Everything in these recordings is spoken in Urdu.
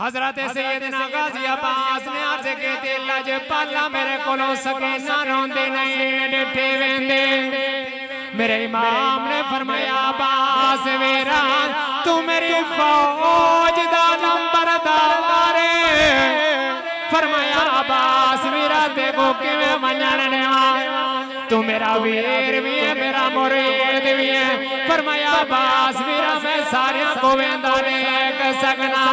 حضرت سیدنا غازی عباس نے عرض کیتی لجپالا میرے کولوں سکینہ روندے نہیں ڈٹھے ویندے۔ میرے امام نے فرمایا عباس ویرا تو میری فوج دا نمبردار فرمایا عباس ویرا دیکھو کہ میں منجن نیا تو میرا ویر بھی ہے میرا مرید بھی ہے فرمایا عباس ویرا میں ساریاں کو ویندانے ایک سکنا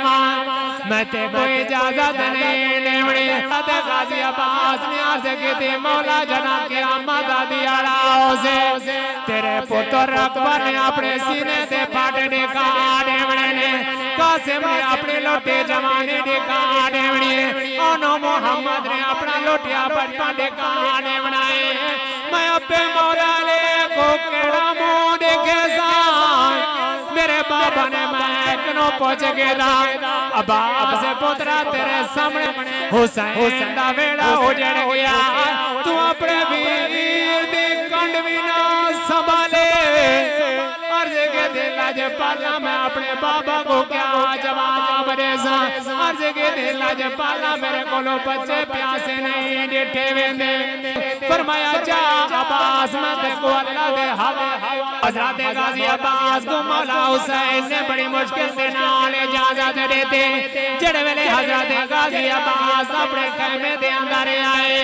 میں تے کوئی اجازت نہیں لیوڑی حضرت غازی عباس نے عرض کی تھی مولا جنا کے آمد دیاڑاؤ سے تیرے پتر اکبر نے اپنے سینے سے پھاٹ ڈکا ڈیوڑے نے قاسم نے اپنے لوٹے جوانے ڈکا ڈیوڑی انو محمد نے اپنا لوٹیا بچپا ڈکا ڈیوڑائے میں اپنے مولا لے کو کڑا مون کے ساتھ میرے بابا نے میکنو پہنچ گئے دا عباس پترہ تیرے سامنے حسین دا ویڑا اجڑ گیا تو اپنے ویر دی کنڈوینا سنبھالے عرض کے دل لجپالا میں اپنے بابا کو کیا جواب دے ساں عرض کے دل لجپالا میرے کولوں بچے پیاسے نہیں ڈٹھے ویندے فرمایا جا عباس میں دیکھو اللہ دے حوالے حضرت غازی عباس کو مولا حسین نے بڑی مشکل سے نال اجازت دیتے جڑے ویلے حضرت غازی عباس اپنے خیمے دے اندر آئے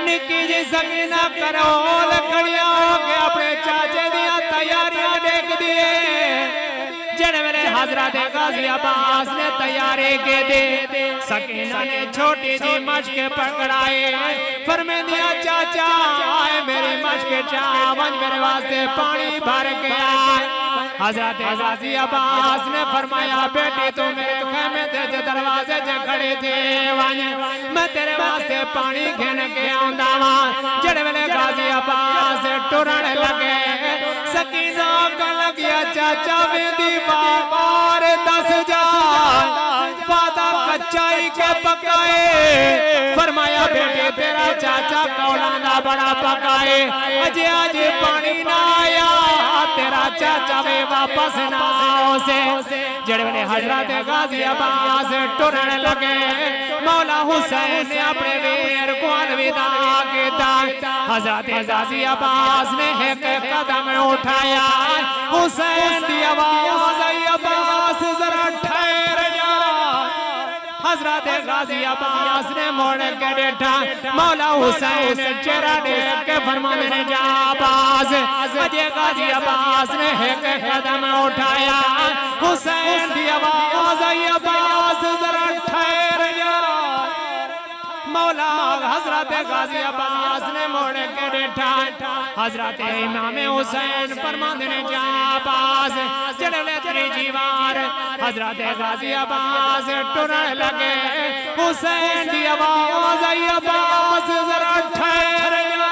نکی جی سکینہ کرو لکڑیاں ہو کے اپنے چاچے دیا تیاریاں دیکھ دیئے جڑے ویلے حضرت غازی عباس نے تیاری کے دے سکینہ نے چھوٹی جی مشک پکڑائے فرمے دیا چاچا آئے میری مشک چاون میرے واسطے پانی بھر کے آئے حضرت غازی عباس نے فرمایا بیٹی تو میرے خیمے تے جو دروازے جو کھڑے تھے میں تیرے واسطے پانی گھن کے آندہ وہاں جڑے ویلے غازی عباس ٹرن لگے سکینہ کا لگیا چاچا میں دیوار دس جائے وعدہ کچائی کے پکائے فرمایا بیٹے تیرا چاچا کولانا بڑا پکائے اجے آج پانی نہ آیا تیرا چاچا بے واپس نہ آؤ سے جڑے ویلے حضرت غازی عباس ٹرن لگے مولا حسین نے اپنے ویر کو الوداع کیتا حضرت غازی عباس نے ایک قدم اٹھایا حسین دی آواز آئی عباس ذرا ٹھہر جا حضرت غازی عباس نے موڑ کے ڈیٹھا مولا حسین چہرہ دیکھ کے فرمانے نے جا عباس اجے غازی عباس نے ایک قدم اٹھایا حسین دی آواز آئی عباس ذرا ٹھہر جا مولا حضرت غازی عباس نے موڑ کے ڈیٹھا حضرت امام حسین فرمانے نے جا عباس جڑے تیری جیوار حضرت غازی عباس ٹرن لگے حسین دی آواز آئی عباس ذرا ٹھہر جا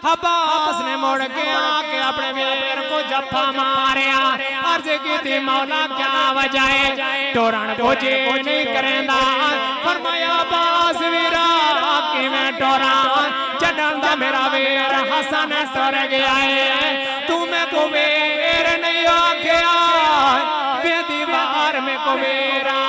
عباس نے موڑ کے آکے اپنے ویر کو جپا ماریا عرض کی تھی مولا کیا وجہ ہے ٹورن پوچھے نہیں کریں دا فرمایا عباس ویرا کی میں ٹورن چڑھن دا میرا ویر حسن سر گیا ہے تو میں کو ویر نہیں آکے آئے بے دیوار میں کو ویرا